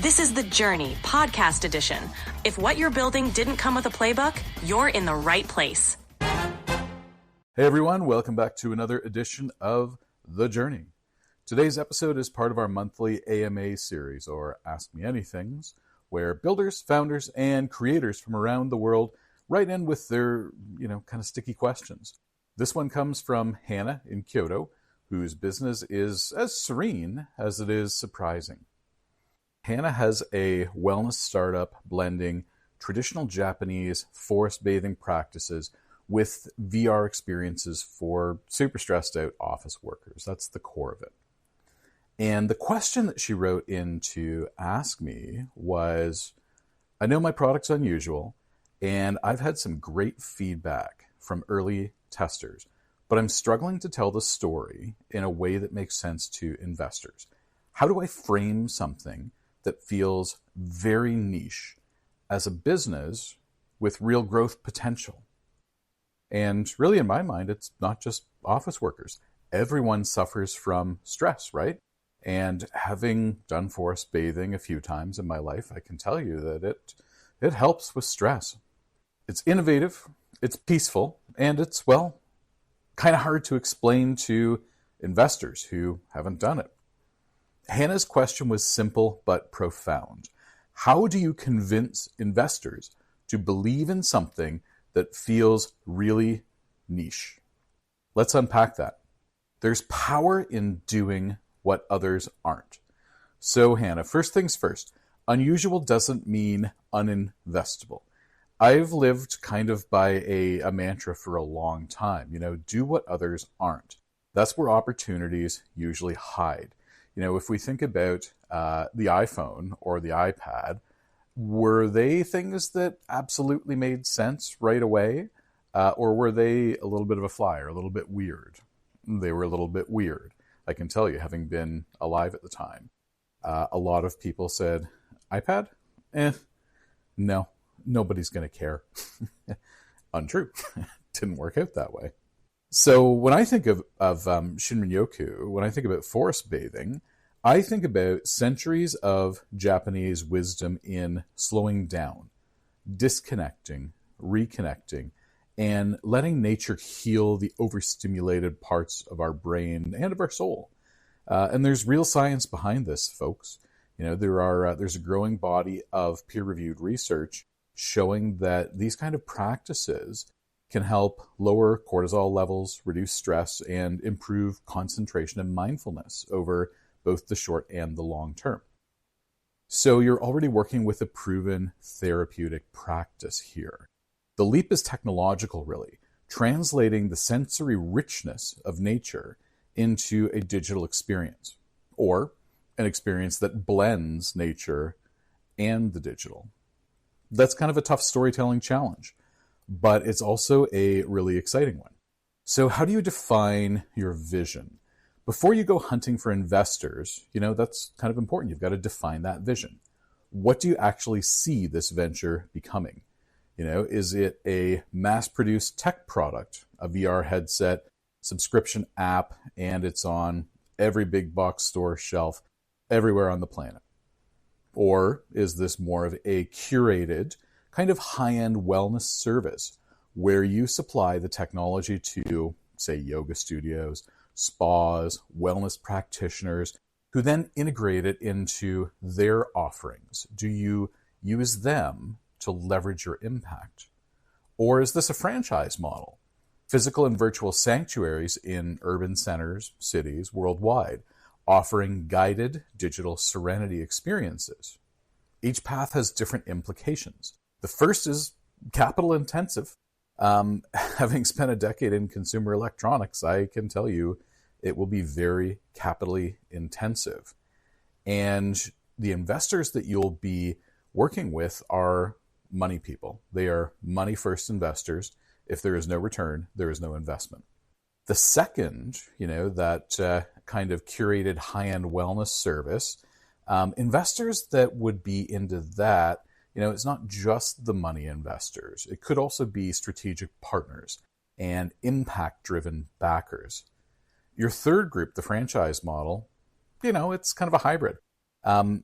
This is The Journey, podcast edition. If what you're building didn't come with a playbook, you're in the right place. Hey everyone, welcome back to another edition of The Journey. Today's episode is part of our monthly AMA series, or Ask Me Anythings, where builders, founders, and creators from around the world write in with their, kind of sticky questions. This one comes from Hana in Kyoto, whose business is as serene as it is surprising. Hana has a wellness startup blending traditional Japanese forest bathing practices with VR experiences for super stressed out office workers. That's the core of it. And the question that she wrote in to ask me was, I know my product's unusual, and I've had some great feedback from early testers, but I'm struggling to tell the story in a way that makes sense to investors. How do I frame something that feels very niche as a business with real growth potential? And really, in my mind, it's not just office workers. Everyone suffers from stress, right? And having done forest bathing a few times in my life, I can tell you that it helps with stress. It's innovative, it's peaceful, and it's, kind of hard to explain to investors who haven't done it. Hannah's question was simple but profound. How do you convince investors to believe in something that feels really niche? Let's unpack that. There's power in doing what others aren't. So, Hannah, first things first, unusual doesn't mean uninvestable. I've lived kind of by a mantra for a long time, do what others aren't. That's where opportunities usually hide. If we think about the iPhone or the iPad, were they things that absolutely made sense right away? Or were they a little bit of a flyer, a little bit weird? They were a little bit weird. I can tell you, having been alive at the time, a lot of people said, iPad? No, nobody's going to care. Untrue. Didn't work out that way. So when I think of Shinrin-yoku, when I think about forest bathing, I think about centuries of Japanese wisdom in slowing down, disconnecting, reconnecting, and letting nature heal the overstimulated parts of our brain and of our soul. And there's real science behind this, folks. There's a growing body of peer-reviewed research showing that these kind of practices can help lower cortisol levels, reduce stress, and improve concentration and mindfulness over both the short and the long term. So you're already working with a proven therapeutic practice here. The leap is technological, really, translating the sensory richness of nature into a digital experience, or an experience that blends nature and the digital. That's kind of a tough storytelling challenge, but it's also a really exciting one. So how do you define your vision? Before you go hunting for investors, that's kind of important. You've got to define that vision. What do you actually see this venture becoming? Is it a mass-produced tech product, a VR headset, subscription app, and it's on every big box store shelf everywhere on the planet? Or is this more of a curated, kind of high-end wellness service where you supply the technology to, say, yoga studios, spas, wellness practitioners, who then integrate it into their offerings? Do you use them to leverage your impact? Or is this a franchise model? Physical and virtual sanctuaries in urban centers, cities worldwide, offering guided digital serenity experiences. Each path has different implications. The first is capital intensive. Having spent a decade in consumer electronics, I can tell you it will be very capitally intensive. And the investors that you'll be working with are money people. They are money first investors. If there is no return, there is no investment. The second, that kind of curated high-end wellness service, investors that would be into that, it's not just the money investors. It could also be strategic partners and impact-driven backers. Your third group, the franchise model, it's kind of a hybrid.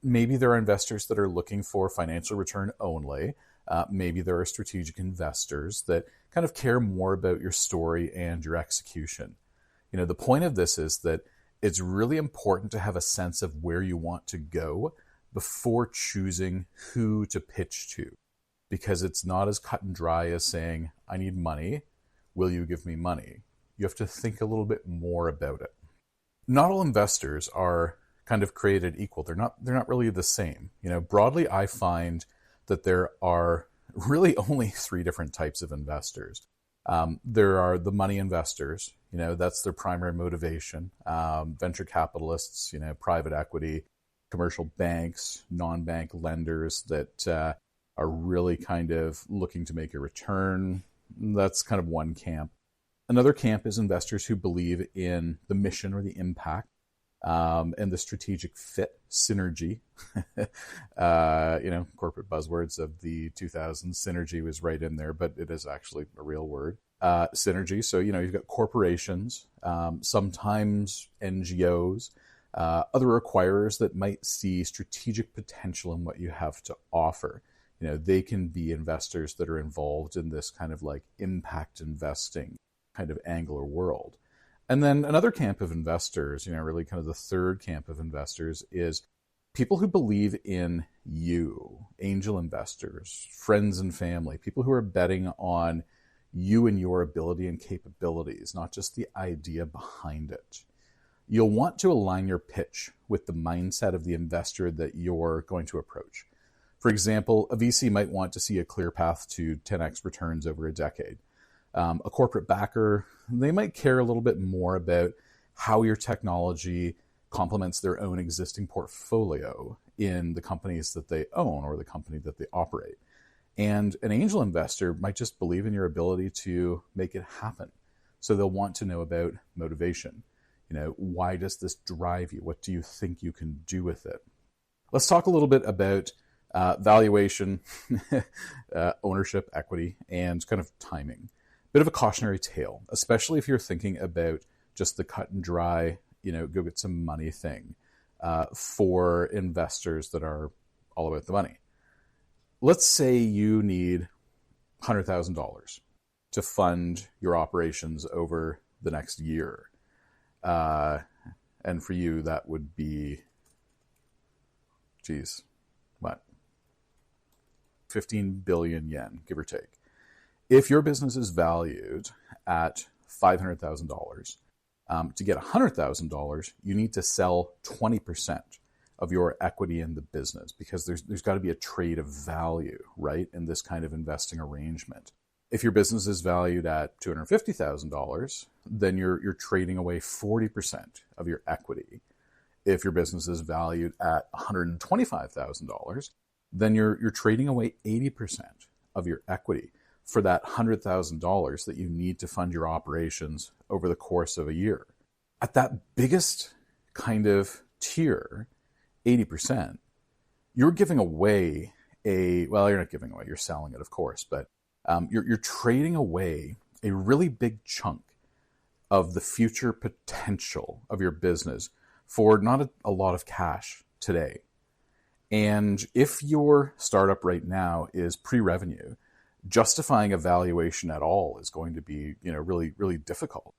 Maybe there are investors that are looking for financial return only. Maybe there are strategic investors that kind of care more about your story and your execution. The point of this is that it's really important to have a sense of where you want to go before choosing who to pitch to, because it's not as cut and dry as saying, I need money. Will you give me money? You have to think a little bit more about it. Not all investors are kind of created equal. They're not really the same. Broadly, I find that there are really only three different types of investors. There are the money investors, that's their primary motivation. Venture capitalists, private equity, commercial banks, non-bank lenders that are really kind of looking to make a return. That's kind of one camp. Another camp is investors who believe in the mission or the impact, and the strategic fit, synergy. Corporate buzzwords of the 2000s. Synergy was right in there, but it is actually a real word. Synergy. So, you've got corporations, sometimes NGOs, other acquirers that might see strategic potential in what you have to offer. They can be investors that are involved in this kind of like impact investing kind of angle or world. And then another camp of investors, really kind of the third camp of investors, is people who believe in you, angel investors, friends and family, people who are betting on you and your ability and capabilities, not just the idea behind it. You'll want to align your pitch with the mindset of the investor that you're going to approach. For example, a VC might want to see a clear path to 10x returns over a decade. A corporate backer, they might care a little bit more about how your technology complements their own existing portfolio in the companies that they own or the company that they operate. And an angel investor might just believe in your ability to make it happen. So they'll want to know about motivation. Why does this drive you? What do you think you can do with it? Let's talk a little bit about valuation, ownership, equity, and kind of timing. Bit of a cautionary tale, especially if you're thinking about just the cut and dry, go get some money thing for investors that are all about the money. Let's say you need $100,000 to fund your operations over the next year. And for you, that would be, 15 billion yen, give or take. If your business is valued at $500,000, to get $100,000, you need to sell 20% of your equity in the business, because there's got to be a trade of value, right, in this kind of investing arrangement. If your business is valued at $250,000, then you're trading away 40% of your equity. If your business is valued at $125,000, then you're trading away 80% of your equity for that $100,000 that you need to fund your operations over the course of a year. At that biggest kind of tier, 80%, you're giving away you're not giving away, you're selling it, of course, but you're trading away a really big chunk of the future potential of your business for not a lot of cash today. And if your startup right now is pre-revenue, justifying a valuation at all is going to be, really, really difficult.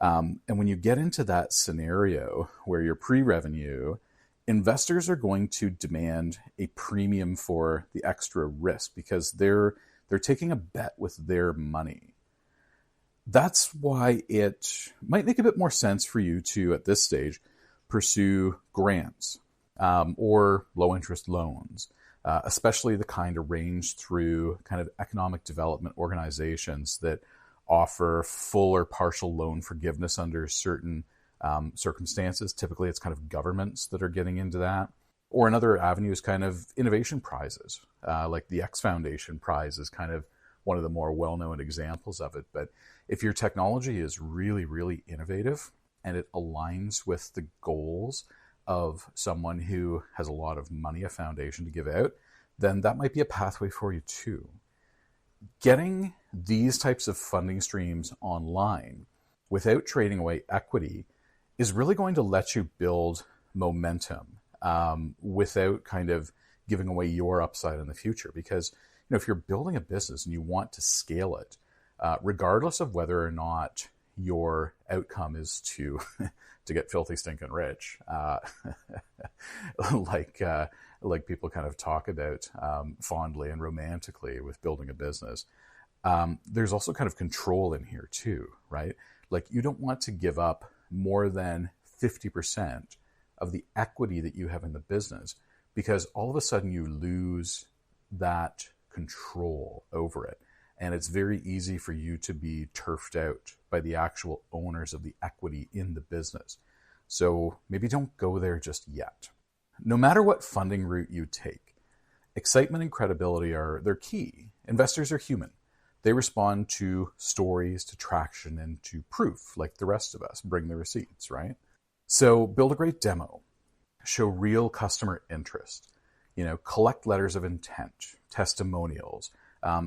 And when you get into that scenario where you're pre-revenue, investors are going to demand a premium for the extra risk because they're taking a bet with their money. That's why it might make a bit more sense for you to, at this stage, pursue grants or low-interest loans. Especially the kind arranged through kind of economic development organizations that offer full or partial loan forgiveness under certain circumstances. Typically, it's kind of governments that are getting into that. Or another avenue is kind of innovation prizes, like the X Foundation prize is kind of one of the more well-known examples of it. But if your technology is really, really innovative and it aligns with the goals of someone who has a lot of money, a foundation to give out, then that might be a pathway for you too. Getting these types of funding streams online without trading away equity is really going to let you build momentum without kind of giving away your upside in the future. Because if you're building a business and you want to scale it, regardless of whether or not your outcome is to to get filthy stinking rich, like people kind of talk about fondly and romantically with building a business, there's also kind of control in here too, right? Like, you don't want to give up more than 50% of the equity that you have in the business, because all of a sudden you lose that control over it. And it's very easy for you to be turfed out by the actual owners of the equity in the business. So maybe don't go there just yet. No matter what funding route you take, excitement and credibility they're key. Investors are human. They respond to stories, to traction, and to proof, like the rest of us. Bring the receipts, right? So build a great demo. Show real customer interest. Collect letters of intent, testimonials,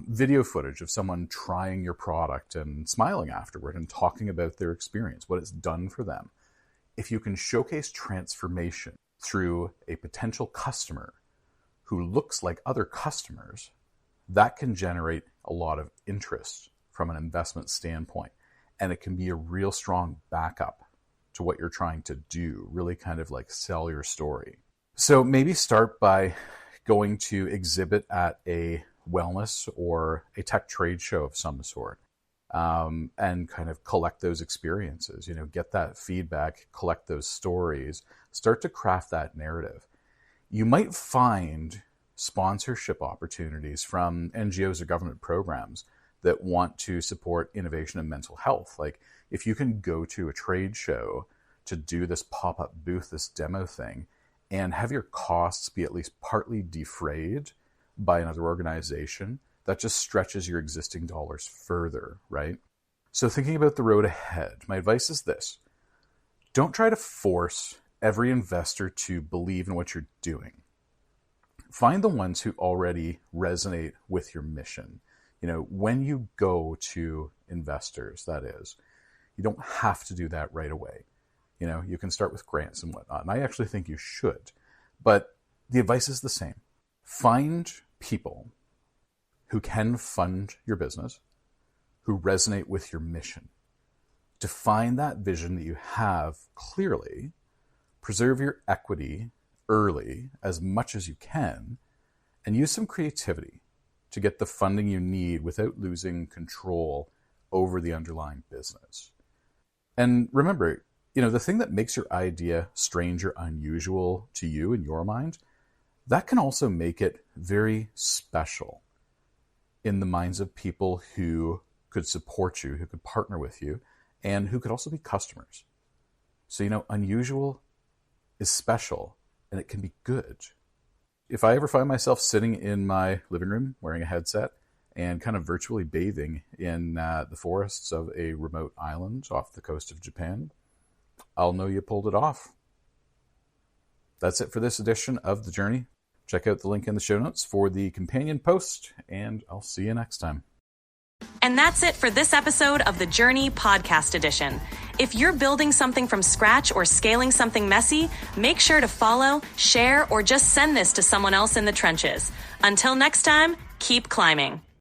video footage of someone trying your product and smiling afterward and talking about their experience, what it's done for them. If you can showcase transformation through a potential customer who looks like other customers, that can generate a lot of interest from an investment standpoint. And it can be a real strong backup to what you're trying to do, really kind of like sell your story. So maybe start by going to exhibit at a wellness or a tech trade show of some sort, and kind of collect those experiences, get that feedback, collect those stories, start to craft that narrative. You might find sponsorship opportunities from NGOs or government programs that want to support innovation in mental health. Like, if you can go to a trade show to do this pop-up booth, this demo thing, and have your costs be at least partly defrayed by another organization, that just stretches your existing dollars further, right? So thinking about the road ahead, my advice is this: don't try to force every investor to believe in what you're doing. Find the ones who already resonate with your mission. When you go to investors, that is, you don't have to do that right away. You can start with grants and whatnot. And I actually think you should. But the advice is the same. Find people who can fund your business, who resonate with your mission. Define that vision that you have clearly. Preserve your equity early as much as you can, and use some creativity to get the funding you need without losing control over the underlying business. And remember, the thing that makes your idea strange or unusual to you in your mind, that can also make it very special in the minds of people who could support you, who could partner with you, and who could also be customers. So, unusual is special, and it can be good. If I ever find myself sitting in my living room wearing a headset and kind of virtually bathing in the forests of a remote island off the coast of Japan, I'll know you pulled it off. That's it for this edition of The Journey. Check out the link in the show notes for the companion post, and I'll see you next time. And that's it for this episode of The Journey Podcast Edition. If you're building something from scratch or scaling something messy, make sure to follow, share, or just send this to someone else in the trenches. Until next time, keep climbing.